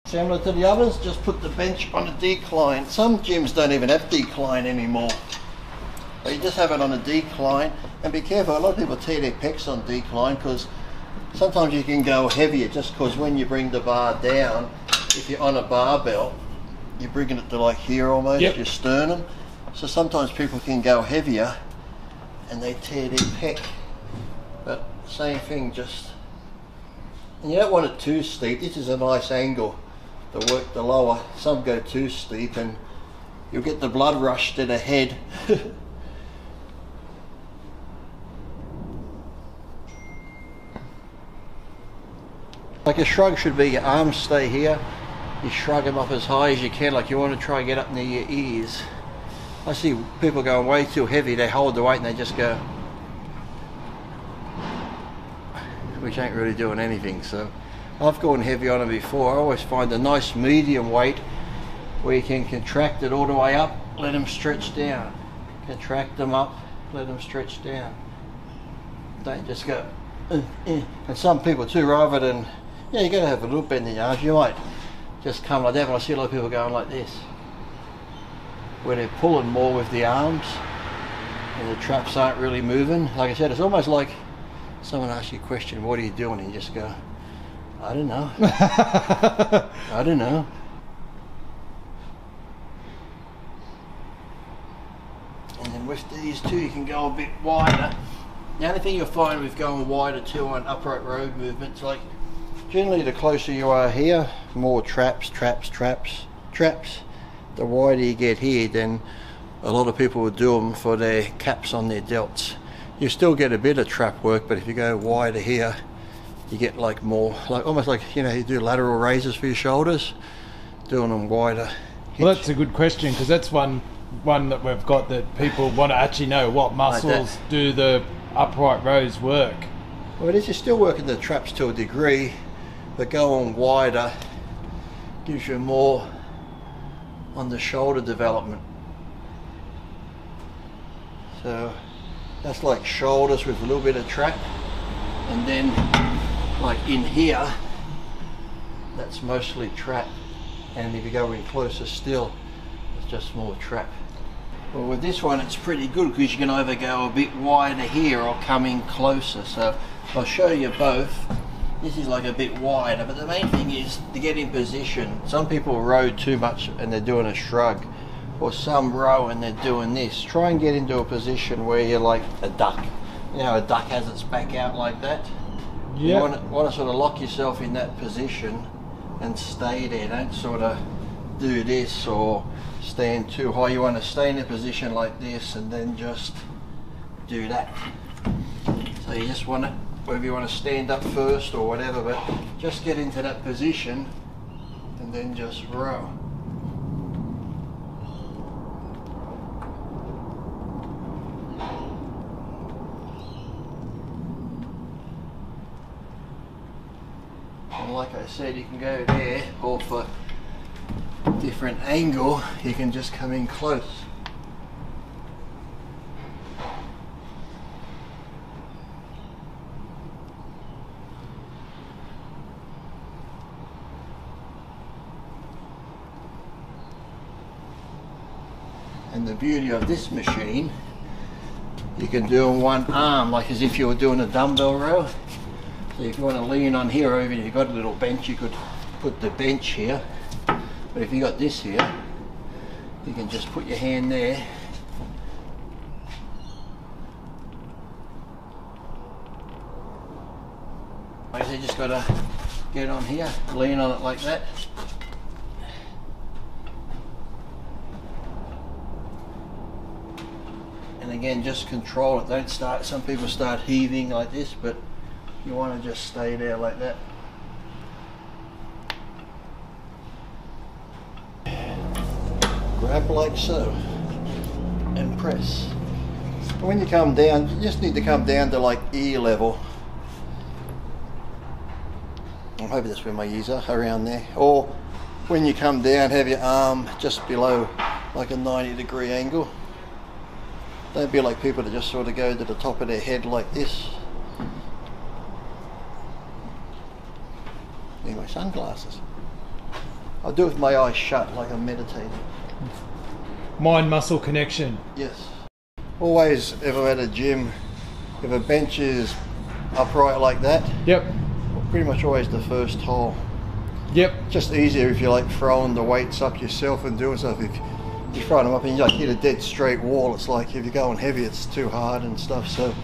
Similar to the others, just put the bench on a decline. Some gyms don't even have decline anymore. But you just have it on a decline, and be careful, a lot of people tear their pecs on decline because sometimes you can go heavier just because when you bring the bar down, if you're on a barbell, you're bringing it to like here almost, your sternum. So sometimes people can go heavier and they tear their pec. But same thing, just, and you don't want it too steep. This is a nice angle to work the lower. Some go too steep and you'll get the blood rush to the head. Like a shrug should be, your arms stay here, you shrug them up as high as you can, like you want to try and get up near your ears. I see people going way too heavy, they hold the weight and they just go, which ain't really doing anything. So I've gone heavy on them before. I always find a nice medium weight where you can contract it all the way up, let them stretch down, contract them up, let them stretch down. Don't just go and some people too, rather than, yeah, you got to have a little bend in your arms, you might just come like that. But I see a lot of people going like this, where they're pulling more with the arms and the traps aren't really moving. Like I said, it's almost like someone asks you a question, what are you doing? And you just go, I don't know. I don't know. And then with these two, you can go a bit wider. The only thing you'll find with going wider too on upright road movements, like generally the closer you are here, more traps. The wider you get here, then a lot of people will do them for their caps on their delts. You still get a bit of trap work, but if you go wider here, you get like more, like almost like, you know, you do lateral raises for your shoulders, doing them wider. Well, that's a good question, because that's one that we've got, that people want to actually know what muscles like do the upright rows work. Well, it is, you're still working the traps to a degree, but going wider gives you more on the shoulder development. So that's like shoulders with a little bit of trap, and then like in here, that's mostly trap, and if you go in closer still, it's just more trap. Well, with this one it's pretty good because you can either go a bit wider here or come in closer. So I'll show you both. This is like a bit wider, but the main thing is to get in position. Some people row too much and they're doing a shrug, or some row and they're doing this. Try and get into a position where you're like a duck. You know, a duck has its back out like that. You want to sort of lock yourself in that position and stay there. Don't sort of do this or stand too high. You want to stay in a position like this and then just do that. So you just want to, whether you want to stand up first or whatever, but just get into that position and then just row. And like I said, you can go there, or for different angle, you can just come in close. And the beauty of this machine, you can do in one arm, like as if you were doing a dumbbell row. So if you want to lean on here, or even if you've got a little bench, you could put the bench here. But if you got this here, you can just put your hand there. Like I said, just got to get on here, lean on it like that. And again, just control it. Don't start, some people start heaving like this, but you want to just stay there like that. Grab like so and press. When you come down, you just need to come down to like ear level. I'm hoping that's where my ears are, around there. Or when you come down, have your arm just below like a 90-degree angle. Don't be like people that just sort of go to the top of their head like this. Need my sunglasses. I do it with my eyes shut, like I'm meditating. Mind-muscle connection. Yes. Always, if I'm at a gym, if a bench is upright like that, Yep. pretty much always the first hole. Yep. Just easier if you're like throwing the weights up yourself and doing stuff. If you're throwing them up and you like hit a dead straight wall, it's like if you're going heavy, it's too hard and stuff. So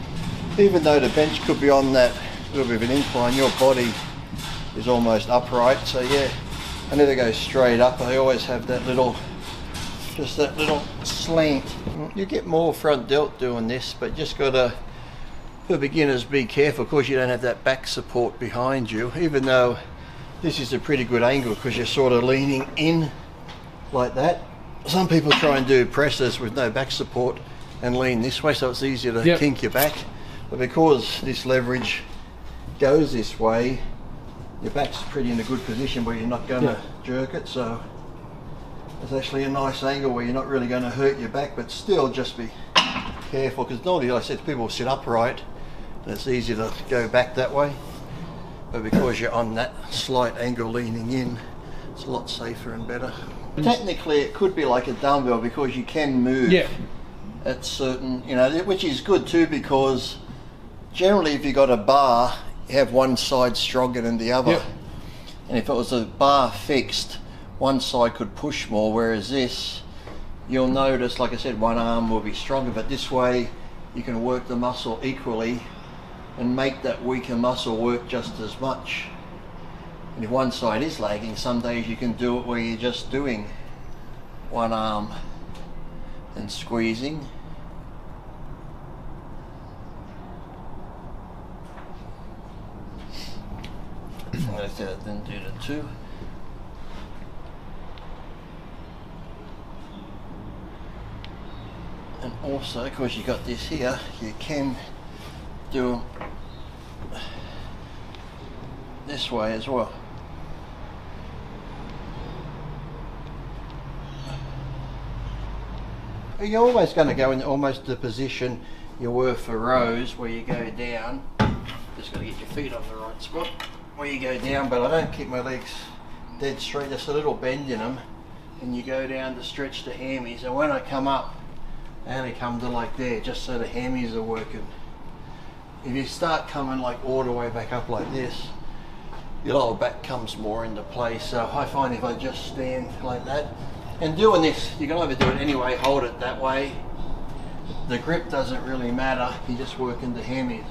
even though the bench could be on that little bit of an incline, your body is almost upright. So yeah, I never go straight up. I always have that little, just that little slant. You get more front delt doing this, but just gotta, for beginners, be careful. Of course, you don't have that back support behind you, even though this is a pretty good angle because you're sort of leaning in like that. Some people try and do presses with no back support and lean this way, so it's easier to kink your back. But because this leverage goes this way, your back's pretty in a good position where you're not going to jerk it. So it's actually a nice angle where you're not really going to hurt your back, but still just be careful, because normally, like I said, people sit upright and it's easy to go back that way. But because you're on that slight angle leaning in, it's a lot safer and better. Technically, it could be like a dumbbell because you can move at certain, you know, which is good too, because generally if you've got a bar, you have one side stronger than the other. And if it was a bar fixed, one side could push more, whereas this, you'll notice, like I said, one arm will be stronger, but this way you can work the muscle equally and make that weaker muscle work just as much. And if one side is lagging, some days you can do it where you're just doing one arm and squeezing. Then do the two. And also, because you got this here, you can do this way as well. You're always going to go in almost the position you were for rows, where you go down. Just got to get your feet on the right spot where you go down, but I don't keep my legs dead straight, just a little bend in them, and you go down to stretch the hammies. And when I come up, I only come to like there, just so the hammies are working. If you start coming like all the way back up like this, your lower back comes more into play. So I find if I just stand like that, and doing this, you can either do it anyway, hold it that way. The grip doesn't really matter, you're just working the hammies.